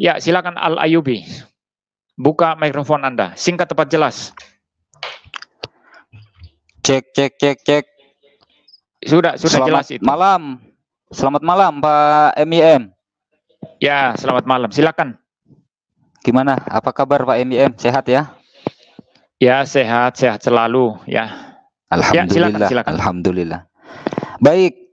Ya, silakan Al Ayubi. Buka mikrofon Anda. Singkat tepat jelas. Cek, cek, cek, cek. Sudah jelas itu. Selamat malam Pak MIM. Ya, selamat malam. Silakan. Gimana? Apa kabar Pak MIM? Sehat ya? Ya, sehat selalu ya. Alhamdulillah. Ya, silakan. Alhamdulillah. Baik.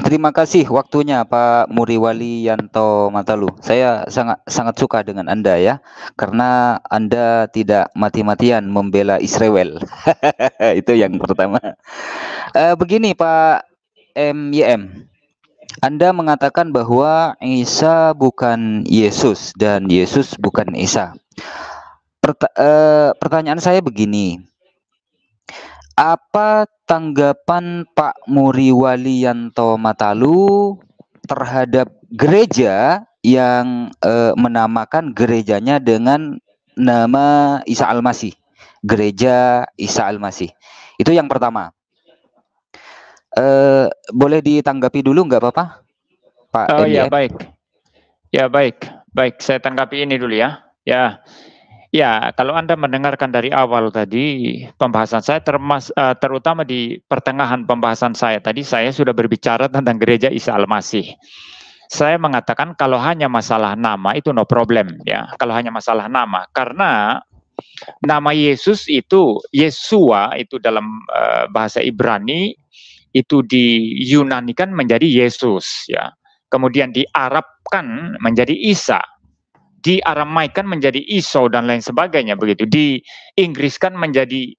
Terima kasih waktunya Pak Muriwali Yanto Matalu. Saya sangat suka dengan Anda ya, karena Anda tidak mati-matian membela Israel. Itu yang pertama. Begini Pak MYM, Anda mengatakan bahwa Isa bukan Yesus dan Yesus bukan Isa. Pertanyaan saya begini. Apa tanggapan Pak Muriwali Yanto Matalu terhadap gereja yang menamakan gerejanya dengan nama Isa Al-Masih, Gereja Isa Al-Masih? Itu yang pertama. Boleh ditanggapi dulu nggak apa-apa, Pak MIM? Ya, baik. Ya, baik. Saya tanggapi ini dulu ya. Ya, kalau Anda mendengarkan dari awal tadi pembahasan saya, terutama di pertengahan pembahasan saya tadi, saya sudah berbicara tentang gereja Isa Al-Masih. Saya mengatakan kalau hanya masalah nama itu no problem ya, kalau hanya masalah nama, karena nama Yesus itu, Yesua itu dalam bahasa Ibrani itu diyunanikan menjadi Yesus ya, kemudian diarabkan menjadi Isa, diaramaikan menjadi Iso dan lain sebagainya begitu, di Inggriskan menjadi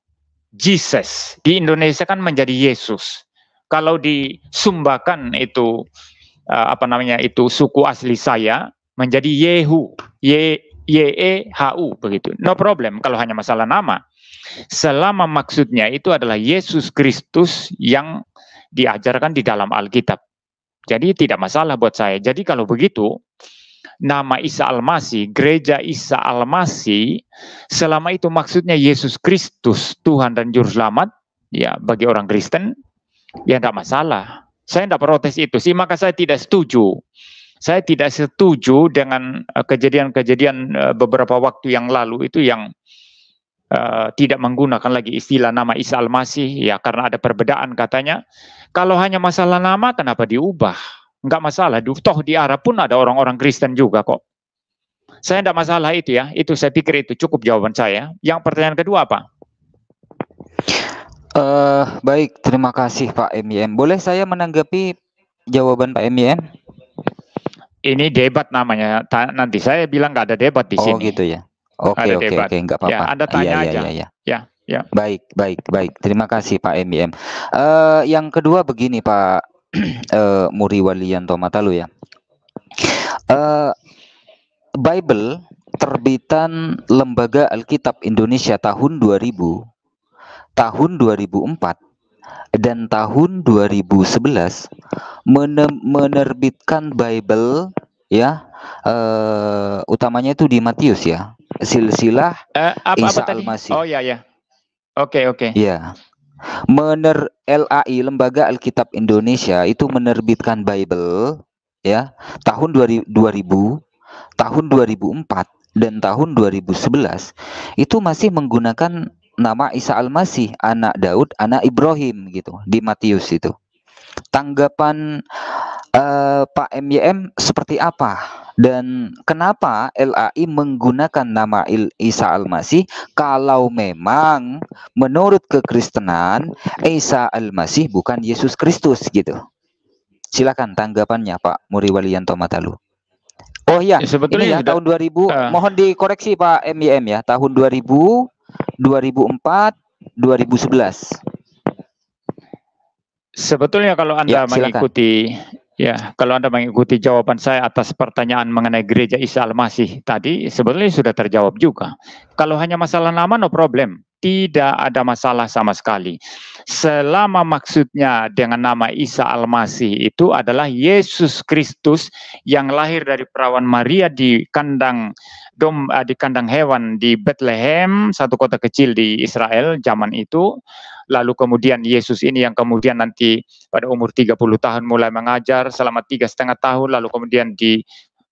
Jesus, di Indonesia kan menjadi Yesus. Kalau disumbakan itu itu suku asli saya menjadi Yehu, Yehu begitu. No problem kalau hanya masalah nama. Selama maksudnya itu adalah Yesus Kristus yang diajarkan di dalam Alkitab. Jadi tidak masalah buat saya. Jadi kalau begitu, nama Isa Al-Masih, gereja Isa Al-Masih, selama itu maksudnya Yesus Kristus, Tuhan dan Juru Selamat, ya bagi orang Kristen, ya tidak masalah. Saya tidak protes itu sih, maka saya tidak setuju. Saya tidak setuju dengan kejadian-kejadian beberapa waktu yang lalu itu yang tidak menggunakan lagi istilah nama Isa Al-Masih, ya karena ada perbedaan katanya. Kalau hanya masalah nama, kenapa diubah? Enggak masalah, toh di Arab pun ada orang-orang Kristen juga kok. Saya tidak masalah itu ya, itu saya pikir itu cukup jawaban saya. Yang pertanyaan kedua apa? Baik, terima kasih Pak MIM. Boleh saya menanggapi jawaban Pak MIM? Ini debat namanya, nanti saya bilang nggak ada debat di sini. Oh gitu ya. Oke, nggak apa-apa. Ya, Anda tanya aja. Ya. Baik. Terima kasih Pak MIM. Yang kedua begini Pak Muriwali Yanto Matalu ya. Bible terbitan Lembaga Alkitab Indonesia tahun 2000, tahun 2004 dan tahun 2011 menerbitkan Bible ya, utamanya itu di Matius ya, silsilah Isa Al-Masih. Oh ya. Oke. Ya. LAI, Lembaga Alkitab Indonesia itu menerbitkan Bible ya tahun 2000, tahun 2004 dan tahun 2011 itu masih menggunakan nama Isa Al-Masih, anak Daud, anak Ibrahim gitu di Matius itu. Tanggapan Pak MYM seperti apa? Dan kenapa LAI menggunakan nama Isa Al-Masih kalau memang menurut kekristenan Isa Al-Masih bukan Yesus Kristus gitu? Silakan tanggapannya Pak Muriwali Yanto Matalu. Oh iya, sebetulnya ini ya tahun 2000, mohon dikoreksi Pak MYM ya, tahun 2000, 2004, 2011. Sebetulnya kalau Anda mengikuti kalau Anda mengikuti jawaban saya atas pertanyaan mengenai gereja Isa Al-Masih tadi, sebetulnya sudah terjawab juga. Kalau hanya masalah nama, no problem. Tidak ada masalah sama sekali. Selama maksudnya dengan nama Isa Al-Masih itu adalah Yesus Kristus yang lahir dari perawan Maria di kandang hewan di Bethlehem, satu kota kecil di Israel zaman itu. Lalu kemudian Yesus ini yang kemudian nanti pada umur 30 tahun mulai mengajar selama 3,5 tahun, lalu kemudian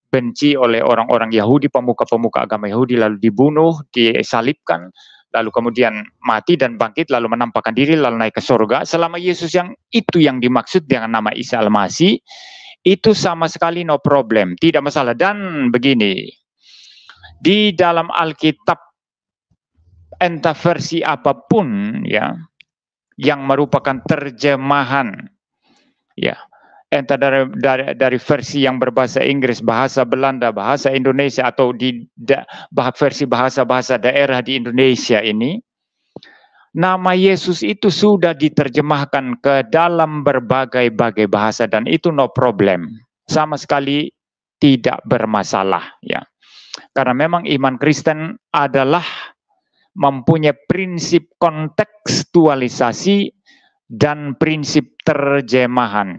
dibenci oleh orang-orang Yahudi, pemuka-pemuka agama Yahudi, lalu dibunuh, disalibkan, lalu kemudian mati dan bangkit, lalu menampakkan diri, lalu naik ke surga. Selama Yesus yang itu yang dimaksud dengan nama Isa Al-Masih, itu sama sekali no problem, tidak masalah. Dan begini, di dalam Alkitab entah versi apapun ya, yang merupakan terjemahan ya, entah dari versi yang berbahasa Inggris, bahasa Belanda, bahasa Indonesia, atau di versi bahasa-bahasa daerah di Indonesia ini, nama Yesus itu sudah diterjemahkan ke dalam berbagai-bagai bahasa, dan itu no problem, sama sekali tidak bermasalah ya. Karena memang iman Kristen adalah mempunyai prinsip kontekstualisasi dan prinsip terjemahan.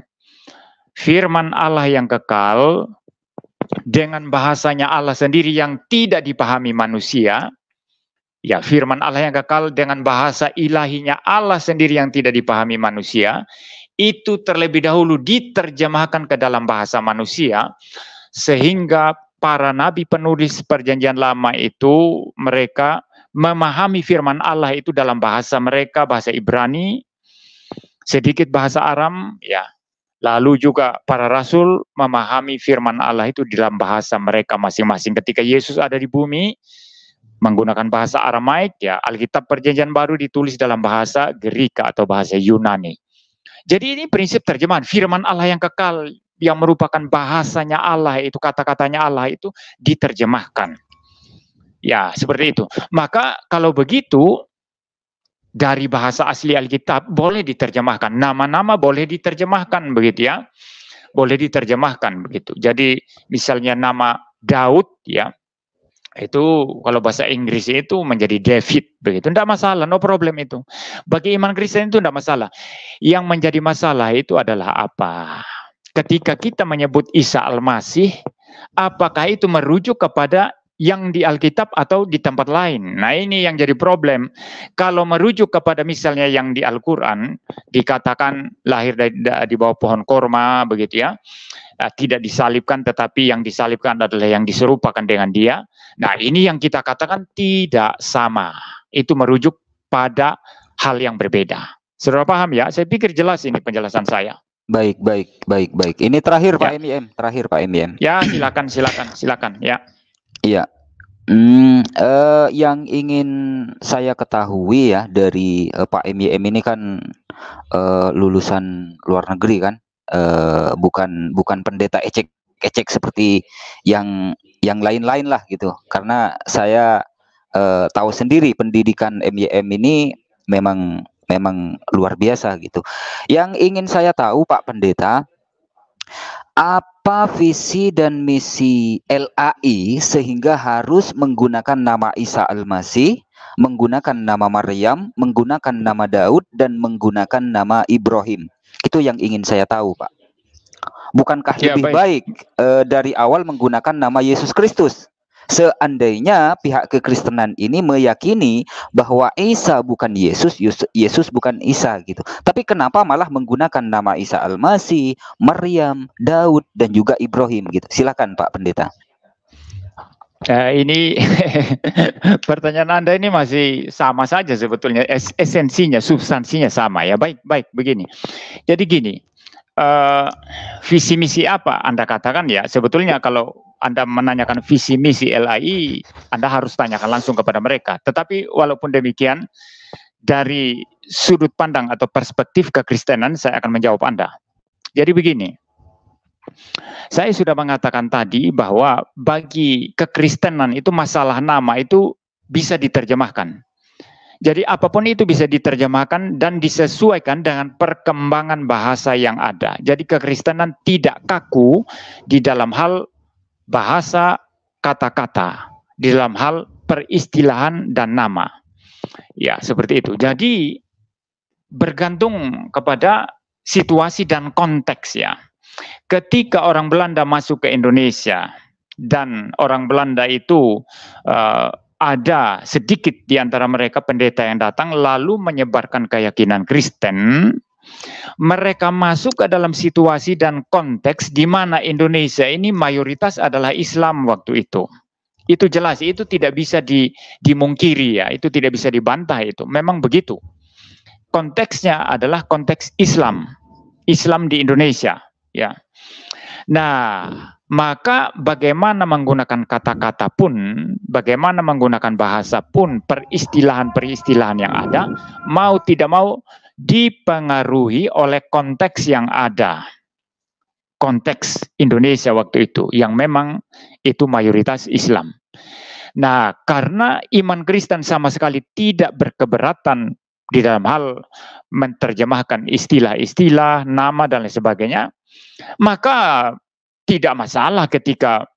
Firman Allah yang kekal dengan bahasanya Allah sendiri yang tidak dipahami manusia. Ya, firman Allah yang kekal dengan bahasa ilahinya Allah sendiri yang tidak dipahami manusia, itu terlebih dahulu diterjemahkan ke dalam bahasa manusia, sehingga para nabi penulis perjanjian lama itu mereka memahami firman Allah itu dalam bahasa mereka, bahasa Ibrani, sedikit bahasa Aram, ya. Lalu juga para rasul memahami firman Allah itu dalam bahasa mereka masing-masing. Ketika Yesus ada di bumi, menggunakan bahasa Aramaik, ya, Alkitab Perjanjian Baru ditulis dalam bahasa Gerika atau bahasa Yunani. Jadi ini prinsip terjemahan firman Allah yang kekal, yang merupakan bahasanya Allah, itu kata-katanya Allah itu diterjemahkan. Ya, seperti itu. Maka kalau begitu, dari bahasa asli Alkitab boleh diterjemahkan, nama-nama boleh diterjemahkan, begitu ya, boleh diterjemahkan begitu. Jadi misalnya nama Daud ya, itu kalau bahasa Inggris itu menjadi David, begitu, tidak masalah, no problem itu. Bagi iman Kristen itu tidak masalah. Yang menjadi masalah itu adalah apa? Ketika kita menyebut Isa Al-Masih, apakah itu merujuk kepada yang di Alkitab atau di tempat lain? Nah, ini yang jadi problem. Kalau merujuk kepada misalnya yang di Al-Quran, dikatakan lahir di bawah pohon korma, begitu ya, tidak disalibkan, tetapi yang disalibkan adalah yang diserupakan dengan dia. Nah, ini yang kita katakan tidak sama. Itu merujuk pada hal yang berbeda. Saudara paham ya? Saya pikir jelas ini penjelasan saya. Baik. Ini terakhir ya. Pak MIM. Ya, silakan ya. Iya. Yang ingin saya ketahui ya dari Pak MIM ini kan lulusan luar negeri kan, bukan pendeta ecek seperti yang lain-lain lah gitu. Karena saya tahu sendiri pendidikan MIM ini memang luar biasa gitu. Yang ingin saya tahu Pak Pendeta, apa visi dan misi LAI sehingga harus menggunakan nama Isa Al-Masih, menggunakan nama Maryam, menggunakan nama Daud, dan menggunakan nama Ibrahim? Itu yang ingin saya tahu, Pak. Bukankah lebih baik dari awal menggunakan nama Yesus Kristus? Seandainya pihak kekristenan ini meyakini bahwa Isa bukan Yesus, Yesus bukan Isa gitu. Tapi kenapa malah menggunakan nama Isa Al-Masih, Maryam, Daud, dan juga Ibrahim gitu? Silakan Pak Pendeta. Ini pertanyaan Anda ini masih sama saja sebetulnya, esensinya, substansinya sama ya. Baik, begini. Jadi gini, visi misi apa Anda katakan ya? Sebetulnya kalau Anda menanyakan visi misi LAI, Anda harus tanyakan langsung kepada mereka. Tetapi walaupun demikian, dari sudut pandang atau perspektif kekristenan, saya akan menjawab Anda. Jadi begini, saya sudah mengatakan tadi bahwa bagi kekristenan itu masalah nama itu bisa diterjemahkan. Jadi apapun itu bisa diterjemahkan dan disesuaikan dengan perkembangan bahasa yang ada. Jadi kekristenan tidak kaku di dalam hal bahasa, kata-kata, di dalam hal peristilahan dan nama. Ya, seperti itu. Jadi bergantung kepada situasi dan konteks ya. Ketika orang Belanda masuk ke Indonesia dan orang Belanda itu ada sedikit di antara mereka pendeta yang datang lalu menyebarkan keyakinan Kristen, Mereka masuk ke dalam situasi dan konteks di mana Indonesia ini mayoritas adalah Islam waktu itu. Itu jelas, itu tidak bisa dimungkiri ya, itu tidak bisa dibantah itu. Memang begitu. Konteksnya adalah konteks Islam. Islam di Indonesia, ya. Nah, maka bagaimana menggunakan kata-kata pun, bagaimana menggunakan bahasa pun, peristilahan-peristilahan yang ada, mau tidak mau dipengaruhi oleh konteks yang ada. Konteks Indonesia waktu itu, yang memang itu mayoritas Islam. Nah, karena iman Kristen sama sekali tidak berkeberatan di dalam hal menerjemahkan istilah-istilah, nama, dan lain sebagainya, maka tidak masalah ketika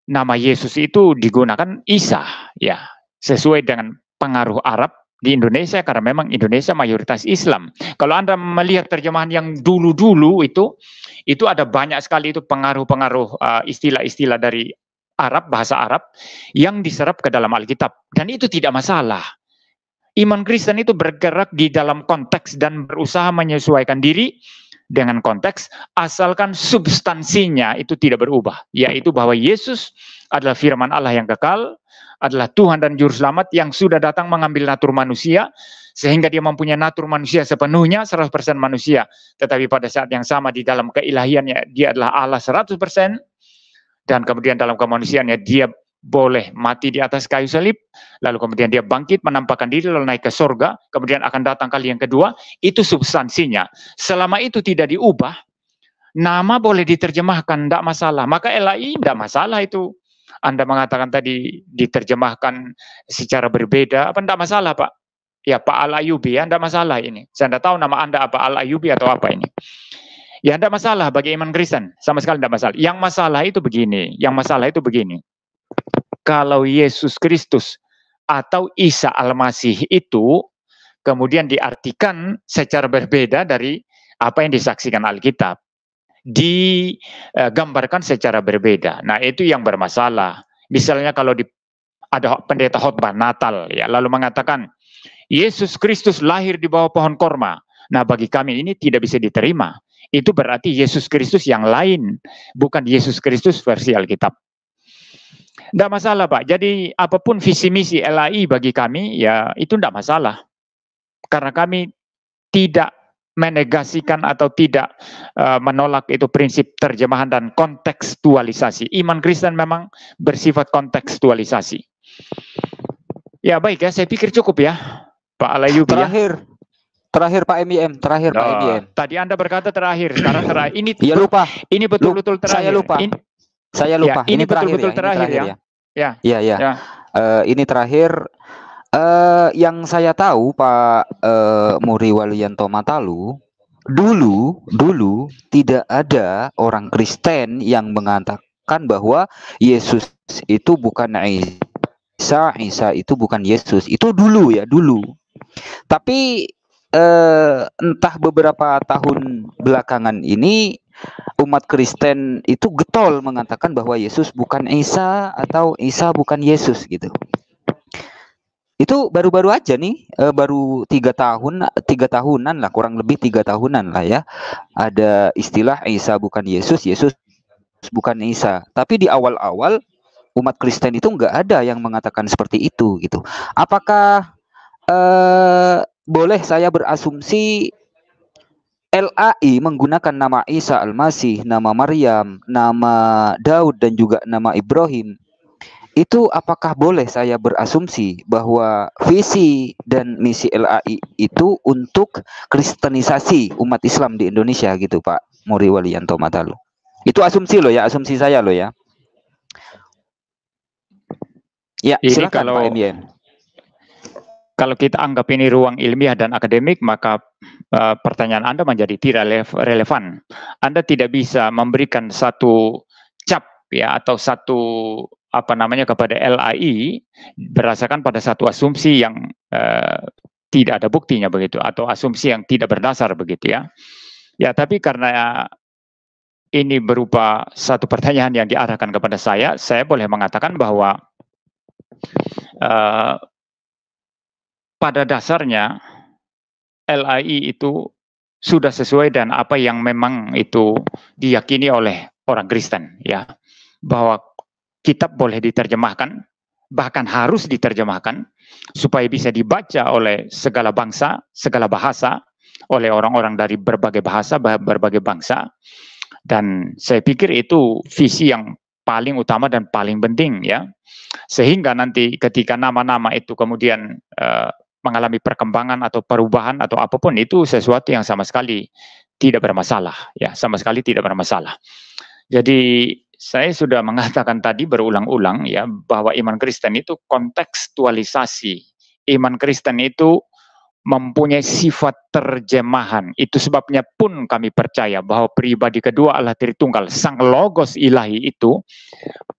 nama Yesus itu digunakan Isa, ya, sesuai dengan pengaruh Arab di Indonesia, karena memang Indonesia mayoritas Islam. Kalau Anda melihat terjemahan yang dulu-dulu itu ada banyak sekali itu pengaruh-pengaruh istilah-istilah dari Arab, bahasa Arab, yang diserap ke dalam Alkitab. Dan itu tidak masalah. Iman Kristen itu bergerak di dalam konteks dan berusaha menyesuaikan diri dengan konteks, asalkan substansinya itu tidak berubah. Yaitu bahwa Yesus adalah firman Allah yang kekal, adalah Tuhan dan Juru Selamat yang sudah datang mengambil natur manusia, sehingga dia mempunyai natur manusia sepenuhnya, 100% manusia. Tetapi pada saat yang sama di dalam keilahiannya, dia adalah Allah 100%, dan kemudian dalam kemanusiaannya dia boleh mati di atas kayu salib, lalu kemudian dia bangkit, menampakkan diri, lalu naik ke surga, kemudian akan datang kali yang kedua. Itu substansinya. Selama itu tidak diubah, nama boleh diterjemahkan, tidak masalah. Maka LAI tidak masalah itu. Anda mengatakan tadi diterjemahkan secara berbeda, apa tidak masalah, Pak? Ya, Pak Al-Ayubi, ya, tidak masalah ini. Saya tidak tahu nama Anda apa, Al-Ayubi atau apa ini. Ya, tidak masalah bagi iman Kristen, sama sekali tidak masalah. Yang masalah itu begini. Kalau Yesus Kristus atau Isa Al-Masih itu kemudian diartikan secara berbeda dari apa yang disaksikan Alkitab, digambarkan secara berbeda. Nah, itu yang bermasalah. Misalnya kalau ada pendeta khotbah Natal, ya, lalu mengatakan Yesus Kristus lahir di bawah pohon korma. Nah, bagi kami ini tidak bisa diterima. Itu berarti Yesus Kristus yang lain, bukan Yesus Kristus versi Alkitab. Tidak masalah, Pak. Jadi apapun visi misi LAI bagi kami, ya itu tidak masalah. Karena kami tidak menegasikan atau tidak menolak itu prinsip terjemahan dan kontekstualisasi. Iman Kristen memang bersifat kontekstualisasi. Ya baik ya, saya pikir cukup ya, Pak Al-Ayubi. Terakhir Pak MIM, Pak MIM. Tadi Anda berkata terakhir, sekarang terakhir. Ini ya lupa. Ini betul-betul terakhir. Saya lupa. Ya, ini betul-betul terakhir ya. Ya. Ini terakhir. Yang saya tahu Pak Muri Waluyanto Matalu, dulu tidak ada orang Kristen yang mengatakan bahwa Yesus itu bukan Isa itu bukan Yesus. Itu dulu. Tapi entah beberapa tahun belakangan ini umat Kristen itu getol mengatakan bahwa Yesus bukan Isa atau Isa bukan Yesus gitu. Itu baru-baru aja nih, baru 3 tahunan lah, kurang lebih 3 tahunan lah ya. Ada istilah Isa bukan Yesus, Yesus bukan Isa. Tapi di awal-awal umat Kristen itu nggak ada yang mengatakan seperti itu gitu. Apakah boleh saya berasumsi LAI menggunakan nama Isa Al-Masih, nama Maryam, nama Daud dan juga nama Ibrahim? Itu apakah boleh saya berasumsi bahwa visi dan misi LAI itu untuk kristenisasi umat Islam di Indonesia gitu Pak Muri Waluyanto Matalu? Itu asumsi loh ya, asumsi saya loh ya. Ya, silakan Pak MIM. Kalau kita anggap ini ruang ilmiah dan akademik, maka pertanyaan Anda menjadi tidak relevan. Anda tidak bisa memberikan satu cap ya atau satu kepada LAI berdasarkan pada satu asumsi yang tidak ada buktinya begitu, atau asumsi yang tidak berdasar begitu ya. Ya, tapi karena ini berupa satu pertanyaan yang diarahkan kepada saya boleh mengatakan bahwa pada dasarnya LAI itu sudah sesuai dan apa yang memang itu diyakini oleh orang Kristen, ya, bahwa kitab boleh diterjemahkan, bahkan harus diterjemahkan supaya bisa dibaca oleh segala bangsa, segala bahasa, oleh orang-orang dari berbagai bahasa, berbagai bangsa. Dan saya pikir itu visi yang paling utama dan paling penting, ya, sehingga nanti ketika nama-nama itu kemudian mengalami perkembangan atau perubahan atau apapun, itu sesuatu yang sama sekali tidak bermasalah, ya, sama sekali tidak bermasalah. Jadi saya sudah mengatakan tadi berulang-ulang, ya, bahwa iman Kristen itu kontekstualisasi. Iman Kristen itu mempunyai sifat terjemahan. Itu sebabnya pun kami percaya bahwa pribadi kedua Allah Tritunggal, Sang Logos Ilahi itu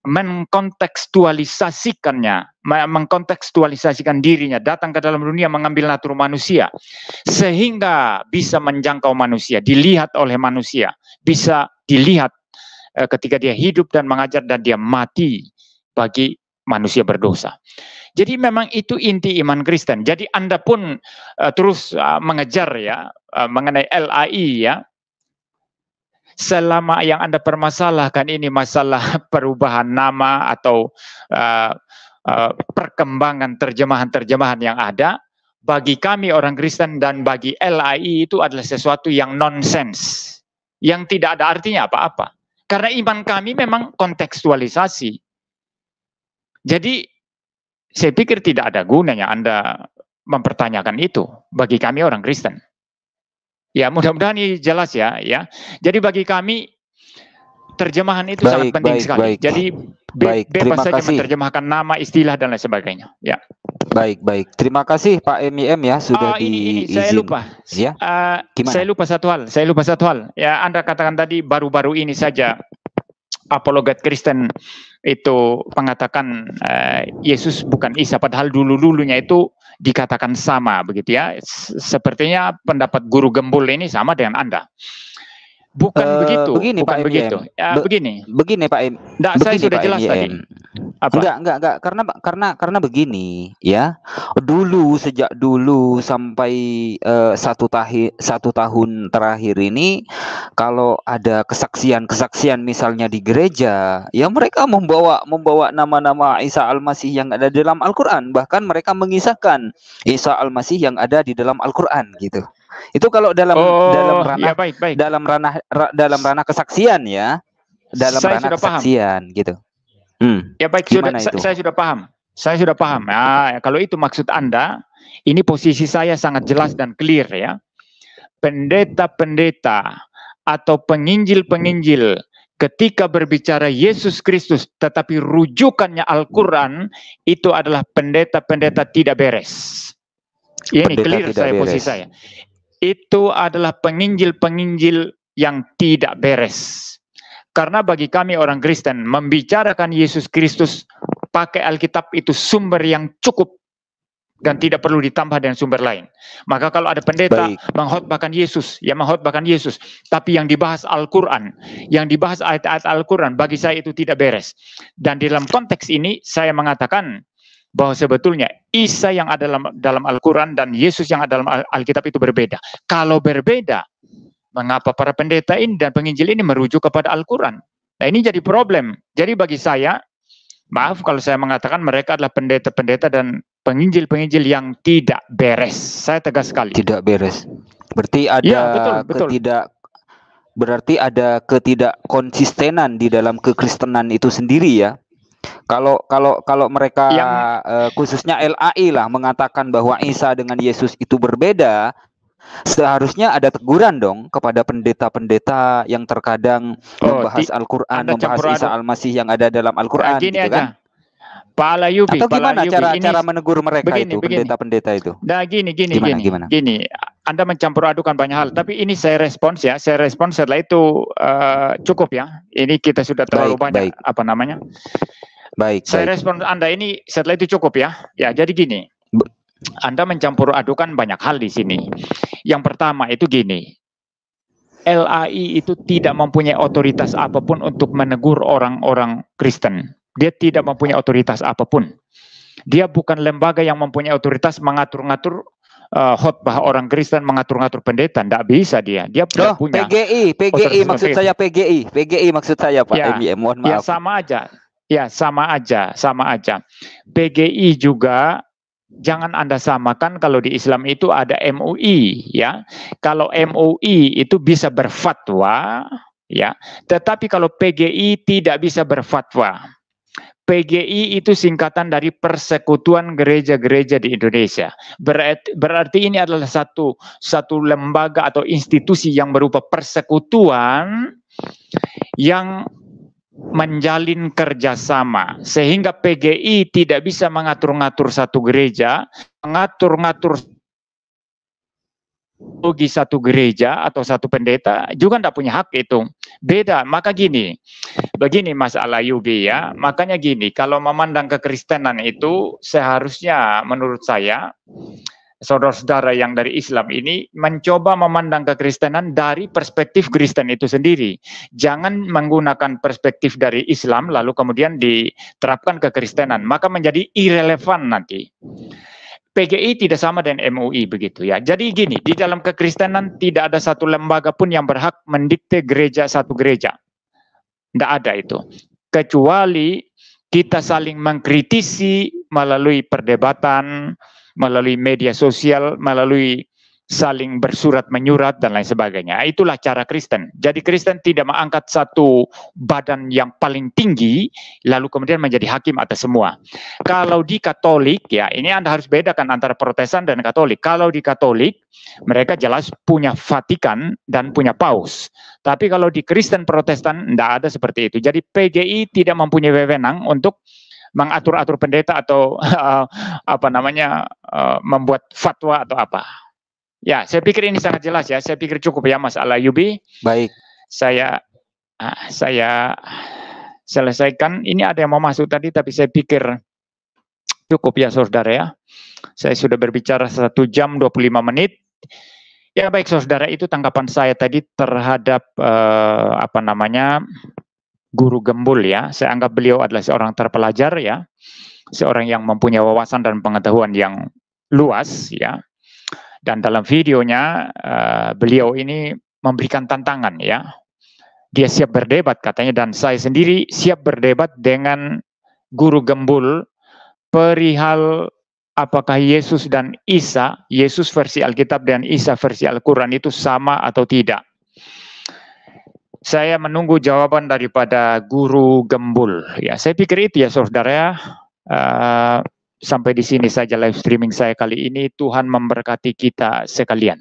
mengkontekstualisasikan dirinya, datang ke dalam dunia mengambil natur manusia, sehingga bisa menjangkau manusia, dilihat oleh manusia, bisa dilihat ketika dia hidup dan mengajar dan dia mati bagi manusia berdosa. Jadi memang itu inti iman Kristen. Jadi Anda pun terus mengejar, ya, mengenai LAI, ya. Selama yang Anda permasalahkan ini masalah perubahan nama atau perkembangan terjemahan-terjemahan yang ada, bagi kami orang Kristen dan bagi LAI itu adalah sesuatu yang nonsens, yang tidak ada artinya apa-apa. Karena iman kami memang kontekstualisasi. Jadi saya pikir tidak ada gunanya Anda mempertanyakan itu bagi kami orang Kristen. Ya, mudah-mudahan ini jelas, ya, ya. Jadi bagi kami terjemahan itu sangat penting sekali. Jadi bebas saja menerjemahkan nama, istilah dan lain sebagainya. Ya. Baik. Terima kasih Pak MIM, ya, sudah ini saya lupa. Ya. Saya lupa satu hal. Ya, Anda katakan tadi baru-baru ini saja apologet Kristen itu mengatakan Yesus bukan Isa, padahal dulu-dulunya itu dikatakan sama, begitu, ya. Sepertinya pendapat guru gembul ini sama dengan Anda. Bukan begitu. Begini, bukan Pak begitu. Ya, begini Pak M. Nggak, saya sudah Pak jelas MIM. tadi. Apa? Enggak, karena begini, ya. Sejak dulu sampai satu tahun terakhir ini, kalau ada kesaksian misalnya di gereja, ya mereka membawa nama-nama Isa Al-Masih yang ada dalam Al-Qur'an, bahkan mereka mengisahkan Isa Al-Masih yang ada di dalam Al-Qur'an, gitu. Itu kalau dalam ranah, ya, dalam ranah kesaksian, ya. Dalam ranah kesaksian, gitu. Ya baik, saya sudah paham. Nah, kalau itu maksud Anda, ini posisi saya sangat jelas dan clear, ya. Pendeta-pendeta atau penginjil-penginjil ketika berbicara Yesus Kristus tetapi rujukannya Al-Quran, itu adalah pendeta-pendeta tidak beres. Ini clear posisi saya. Itu adalah penginjil-penginjil yang tidak beres. Karena bagi kami orang Kristen, membicarakan Yesus Kristus pakai Alkitab itu sumber yang cukup dan tidak perlu ditambah dengan sumber lain. Maka kalau ada pendeta mengkhotbahkan Yesus, ya mengkhotbahkan Yesus, tapi yang dibahas Al-Quran, yang dibahas ayat-ayat Al-Quran, bagi saya itu tidak beres. Dan di dalam konteks ini saya mengatakan bahwa sebetulnya Isa yang ada dalam Al-Quran dan Yesus yang ada dalam Alkitab itu berbeda. Kalau berbeda, mengapa para pendeta ini dan penginjil ini merujuk kepada Al-Quran? Nah, ini jadi problem. Jadi bagi saya, maaf kalau saya mengatakan mereka adalah pendeta-pendeta dan penginjil-penginjil yang tidak beres. Saya tegas sekali. Tidak beres. Berarti ada berarti ada ketidakkonsistenan di dalam kekristenan itu sendiri, ya. Kalau mereka khususnya LAI lah mengatakan bahwa Isa dengan Yesus itu berbeda, seharusnya ada teguran dong kepada pendeta-pendeta yang terkadang membahas Al-Quran, membahas Isa Al-Masih yang ada dalam Al-Quran, gitu kan? Pak Alayubi, atau gimana cara menegur mereka pendeta-pendeta itu? Nah, gini. Anda mencampur adukan banyak hal, tapi ini saya respons, ya. Saya respons setelah itu cukup, ya. Ini kita sudah terlalu banyak apa namanya? Saya respon Anda ini setelah itu cukup, ya. Ya, jadi gini. Anda mencampur adukan banyak hal di sini. Yang pertama itu gini. LAI itu tidak mempunyai otoritas apapun untuk menegur orang-orang Kristen. Dia tidak mempunyai otoritas apapun. Dia bukan lembaga yang mempunyai otoritas mengatur-ngatur khotbah orang Kristen mengatur-ngatur pendeta, tidak bisa dia tidak punya. PGI maksud saya PGI maksud saya Pak ya, MIM, mohon ya maaf. sama aja. PGI juga jangan Anda samakan. Kalau di Islam itu ada MUI, ya. Kalau MUI itu bisa berfatwa, ya, tetapi kalau PGI tidak bisa berfatwa. PGI itu singkatan dari Persekutuan Gereja-Gereja di Indonesia. Berarti ini adalah satu lembaga atau institusi yang berupa persekutuan yang menjalin kerjasama, sehingga PGI tidak bisa mengatur-ngatur satu gereja, mengatur-ngatur bagi satu gereja atau satu pendeta juga tidak punya hak itu. Beda. Maka begini Mas Alayubi, ya. Makanya gini, kalau memandang kekristenan itu seharusnya menurut saya saudara-saudara yang dari Islam ini mencoba memandang kekristenan dari perspektif Kristen itu sendiri. Jangan menggunakan perspektif dari Islam lalu kemudian diterapkan kekristenan, maka menjadi irrelevan nanti. PGI tidak sama dengan MUI begitu, ya. Jadi gini, di dalam kekristenan tidak ada satu lembaga pun yang berhak mendikte satu gereja. Tidak ada itu. Kecuali kita saling mengkritisi melalui perdebatan, melalui media sosial, melalui saling bersurat menyurat dan lain sebagainya. Itulah cara Kristen. Jadi Kristen tidak mengangkat satu badan yang paling tinggi lalu kemudian menjadi hakim atas semua. Kalau di Katolik, ya, ini Anda harus bedakan antara Protestan dan Katolik. Kalau di Katolik mereka jelas punya Vatikan dan punya Paus. Tapi kalau di Kristen Protestan tidak ada seperti itu. Jadi PGI tidak mempunyai wewenang untuk mengatur-atur pendeta atau membuat fatwa atau apa. Ya, saya pikir ini sangat jelas, ya. Saya pikir cukup, ya, Mas Alayubi. Baik. Saya selesaikan. Ini ada yang mau masuk tadi, tapi saya pikir cukup, ya, saudara, ya. Saya sudah berbicara 1 jam 25 menit. Ya, baik, saudara, itu tanggapan saya tadi terhadap Guru Gembul, ya. Saya anggap beliau adalah seorang terpelajar, ya. Seorang yang mempunyai wawasan dan pengetahuan yang luas, ya. Dan dalam videonya beliau ini memberikan tantangan, ya. Dia siap berdebat katanya, dan saya sendiri siap berdebat dengan Guru Gembul perihal apakah Yesus dan Isa, Yesus versi Alkitab dan Isa versi Al-Quran itu sama atau tidak. Saya menunggu jawaban daripada Guru Gembul. Ya, saya pikir itu, ya, saudara. Sampai di sini saja live streaming saya kali ini. Tuhan memberkati kita sekalian.